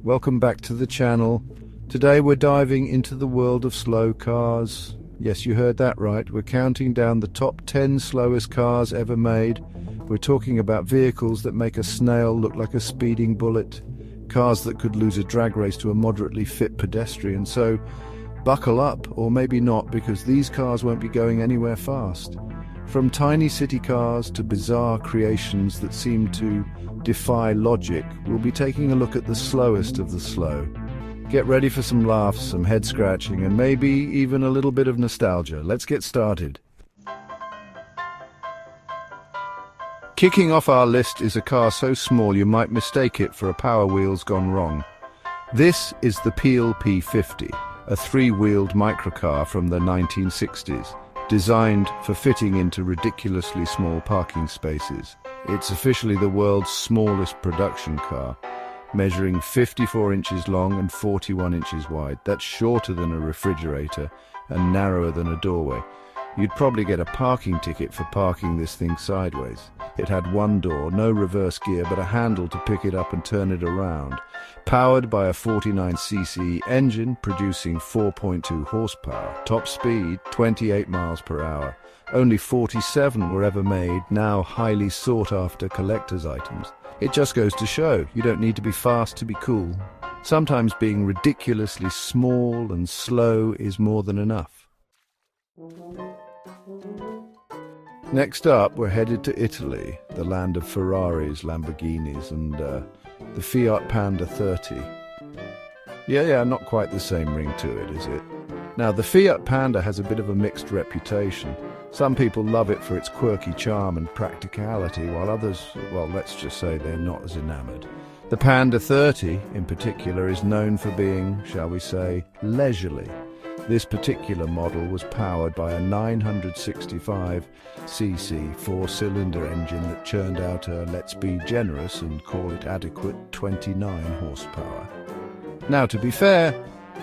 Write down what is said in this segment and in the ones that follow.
welcome back to the channel. Today we're diving into the world of slow cars. Yes, you heard that right. We're counting down the top 10 slowest cars ever made. We're talking about vehicles that make a snail look like a speeding bullet, cars that could lose a drag race to a moderately fit pedestrian. So buckle up, or maybe not, because these cars won't be going anywhere fast. From tiny city cars to bizarre creations that seem to defy logic, we'll be taking a look at the slowest of the slow. Get ready for some laughs, some head scratching, and maybe even a little bit of nostalgia. Let's get started. Kicking off our list is a car so small you might mistake it for a Power Wheels gone wrong. This is the Peel P50, a three-wheeled microcar from the 1960s. Designed for fitting into ridiculously small parking spaces. It's officially the world's smallest production car, measuring 54 inches long and 41 inches wide. That's shorter than a refrigerator and narrower than a doorway. You'd probably get a parking ticket for parking this thing sideways. It had one door, no reverse gear, but a handle to pick it up and turn it around. Powered by a 49cc engine producing 4.2 horsepower. Top speed, 28 miles per hour. Only 47 were ever made, now highly sought-after collector's items. It just goes to show, you don't need to be fast to be cool. Sometimes being ridiculously small and slow is more than enough. Next up, we're headed to Italy, the land of Ferraris, Lamborghinis, and the Fiat Panda 30. Yeah, not quite the same ring to it, is it? Now, the Fiat Panda has a bit of a mixed reputation. Some people love it for its quirky charm and practicality, while others, well, let's just say they're not as enamored. The Panda 30, in particular, is known for being, shall we say, leisurely. This particular model was powered by a 965cc four-cylinder engine that churned out a, let's be generous and call it adequate, 29 horsepower. Now, to be fair,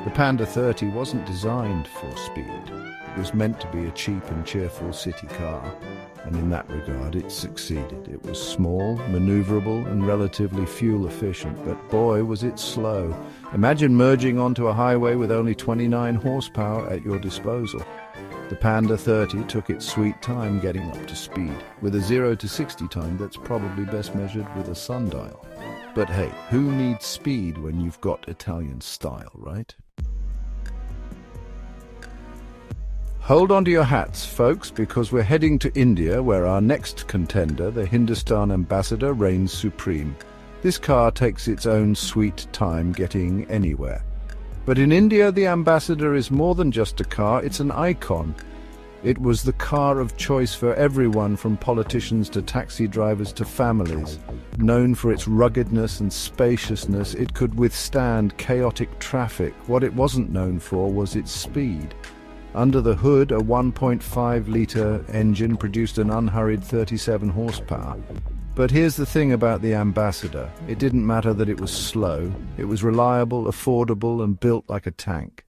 the Panda 30 wasn't designed for speed. It was meant to be a cheap and cheerful city car, and in that regard it succeeded. It was small, maneuverable, and relatively fuel efficient, but boy was it slow. Imagine merging onto a highway with only 29 horsepower at your disposal. The Panda 30 took its sweet time getting up to speed, with a 0 to 60 time that's probably best measured with a sundial. But hey, who needs speed when you've got Italian style, right? Hold on to your hats, folks, because we're heading to India, where our next contender, the Hindustan Ambassador, reigns supreme. This car takes its own sweet time getting anywhere. But in India, the Ambassador is more than just a car, it's an icon. It was the car of choice for everyone, from politicians to taxi drivers to families. Known for its ruggedness and spaciousness, it could withstand chaotic traffic. What it wasn't known for was its speed. Under the hood, a 1.5-litre engine produced an unhurried 37 horsepower. But here's the thing about the Ambassador. It didn't matter that it was slow. It was reliable, affordable, and built like a tank.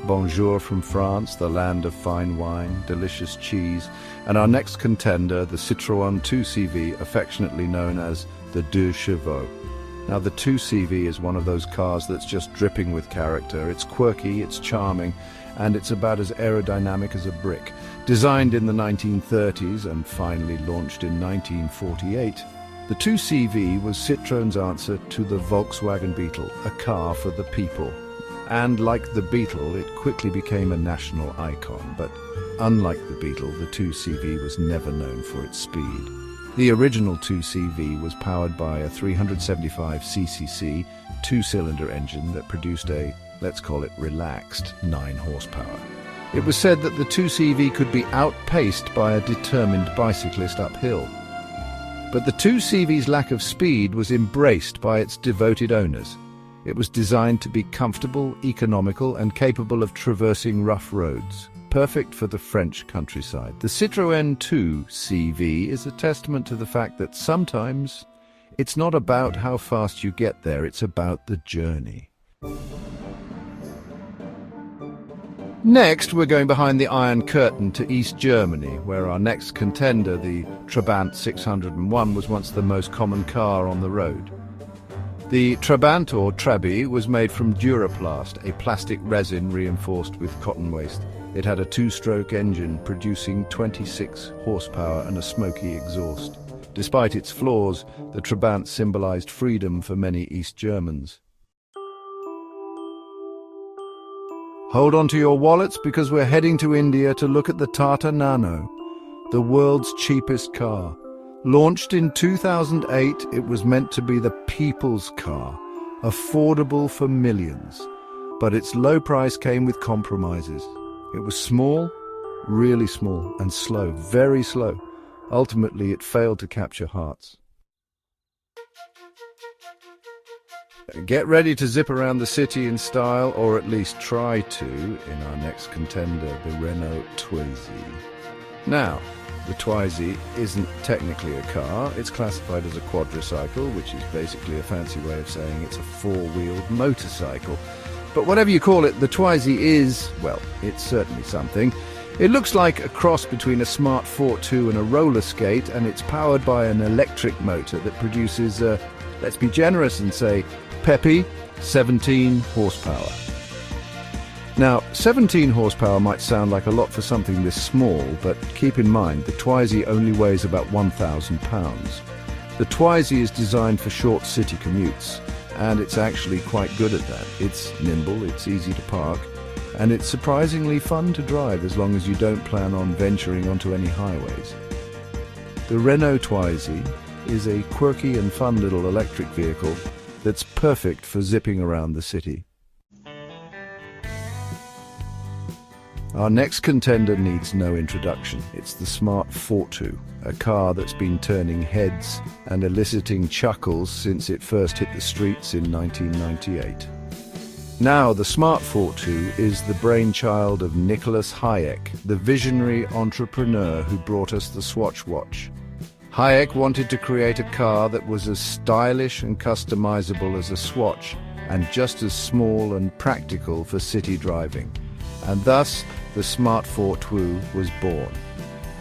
Bonjour from France, the land of fine wine, delicious cheese, and our next contender, the Citroën 2CV, affectionately known as the Deux Chevaux. Now, the 2CV is one of those cars that's just dripping with character. It's quirky, it's charming, and it's about as aerodynamic as a brick. Designed in the 1930s and finally launched in 1948, the 2CV was Citroën's answer to the Volkswagen Beetle, a car for the people. And like the Beetle, it quickly became a national icon. But unlike the Beetle, the 2CV was never known for its speed. The original 2CV was powered by a 375cc two-cylinder engine that produced a, let's call it relaxed, 9 horsepower. It was said that the 2CV could be outpaced by a determined bicyclist uphill. But the 2CV's lack of speed was embraced by its devoted owners. It was designed to be comfortable, economical, and capable of traversing rough roads. Perfect for the French countryside. The Citroën 2CV is a testament to the fact that sometimes it's not about how fast you get there, it's about the journey. Next, we're going behind the Iron Curtain to East Germany, where our next contender, the Trabant 601, was once the most common car on the road. The Trabant, or Trabi, was made from Duraplast, a plastic resin reinforced with cotton waste. It had a two-stroke engine producing 26 horsepower and a smoky exhaust. Despite its flaws, the Trabant symbolized freedom for many East Germans. Hold on to your wallets because we're heading to India to look at the Tata Nano, the world's cheapest car. Launched in 2008, it was meant to be the people's car, affordable for millions. But its low price came with compromises. It was small, really small, and slow, very slow. Ultimately, it failed to capture hearts. Get ready to zip around the city in style, or at least try to, in our next contender, the Renault Twizy. Now, the Twizy isn't technically a car. It's classified as a quadricycle, which is basically a fancy way of saying it's a four-wheeled motorcycle. But whatever you call it, the Twizy is, well, it's certainly something. It looks like a cross between a smart Fort 2 and a roller skate, and it's powered by an electric motor that produces, let's be generous and say, peppy 17 horsepower. Now, 17 horsepower might sound like a lot for something this small, but keep in mind the Twizy only weighs about 1,000 pounds. The Twizy is designed for short city commutes, and it's actually quite good at that. It's nimble, it's easy to park, and it's surprisingly fun to drive as long as you don't plan on venturing onto any highways. The Renault Twizy is a quirky and fun little electric vehicle that's perfect for zipping around the city. Our next contender needs no introduction. It's the smart Fort 2, a car that's been turning heads and eliciting chuckles since it first hit the streets in 1998. Now, the smart Fort 2 is the brainchild of Nicholas Hayek, the visionary entrepreneur who brought us the Swatch watch. Hayek wanted to create a car that was as stylish and customizable as a Swatch, and just as small and practical for city driving. And thus, the smart Fort 2 was born.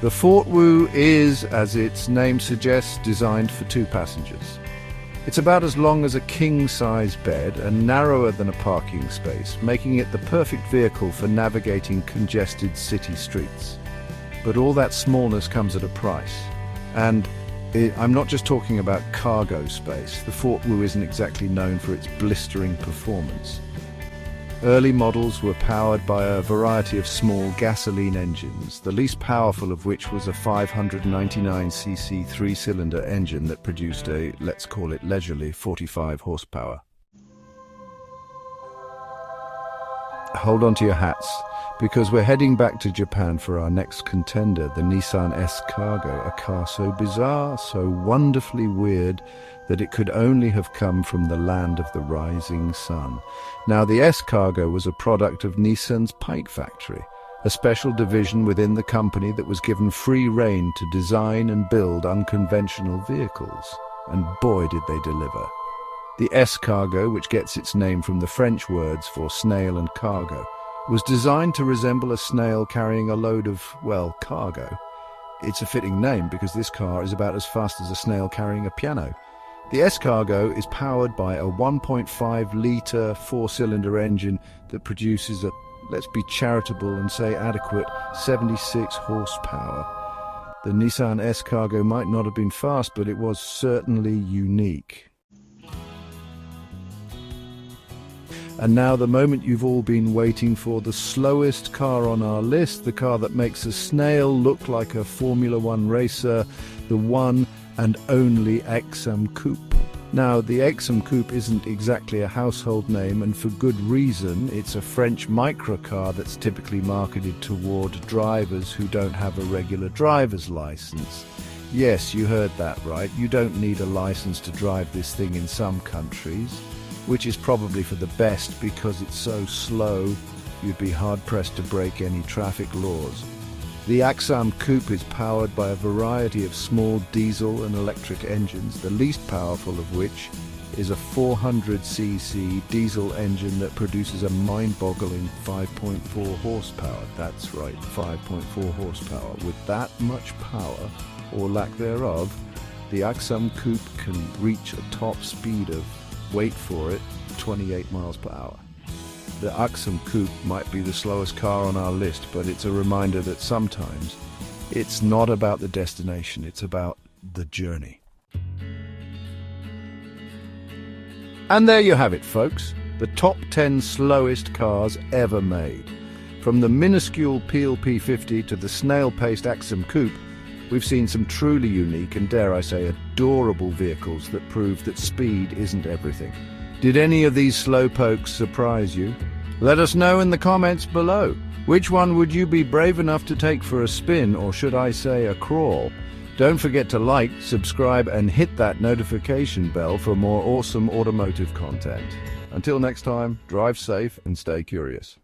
The Fort 2 is, as its name suggests, designed for two passengers. It's about as long as a king-size bed and narrower than a parking space, making it the perfect vehicle for navigating congested city streets. But all that smallness comes at a price. And I'm not just talking about cargo space. The Fort 2 isn't exactly known for its blistering performance. Early models were powered by a variety of small gasoline engines, the least powerful of which was a 599cc three-cylinder engine that produced a, let's call it leisurely, 45 horsepower. Hold on to your hats, because we're heading back to Japan for our next contender, the Nissan S-Cargo, a car so bizarre, so wonderfully weird, that it could only have come from the land of the rising sun. Now, the S-Cargo was a product of Nissan's Pike factory, a special division within the company that was given free rein to design and build unconventional vehicles. And boy, did they deliver. The S-Cargo, which gets its name from the French words for snail and cargo, was designed to resemble a snail carrying a load of, well, cargo. It's a fitting name because this car is about as fast as a snail carrying a piano. The S-Cargo is powered by a 1.5-litre four-cylinder engine that produces a, let's be charitable and say adequate, 76 horsepower. The Nissan S-Cargo might not have been fast, but it was certainly unique. And now the moment you've all been waiting for, the slowest car on our list, the car that makes a snail look like a Formula One racer, the one and only Exum Coupe. Now, the Exum Coupe isn't exactly a household name, and for good reason. It's a French microcar that's typically marketed toward drivers who don't have a regular driver's license. Yes, you heard that right. You don't need a license to drive this thing in some countries, which is probably for the best because it's so slow, you'd be hard-pressed to break any traffic laws. The Axam Coupe is powered by a variety of small diesel and electric engines, the least powerful of which is a 400cc diesel engine that produces a mind-boggling 5.4 horsepower. That's right, 5.4 horsepower. With that much power, or lack thereof, the Axam Coupe can reach a top speed of, wait for it, 28 miles per hour. The Axam Coupe might be the slowest car on our list, but it's a reminder that sometimes it's not about the destination, it's about the journey. And there you have it, folks. The top 10 slowest cars ever made. From the minuscule Peel P50 to the snail-paced Axam Coupe, we've seen some truly unique and, dare I say, adorable vehicles that prove that speed isn't everything. Did any of these slowpokes surprise you? Let us know in the comments below. Which one would you be brave enough to take for a spin, or should I say a crawl? Don't forget to like, subscribe, and hit that notification bell for more awesome automotive content. Until next time, drive safe and stay curious.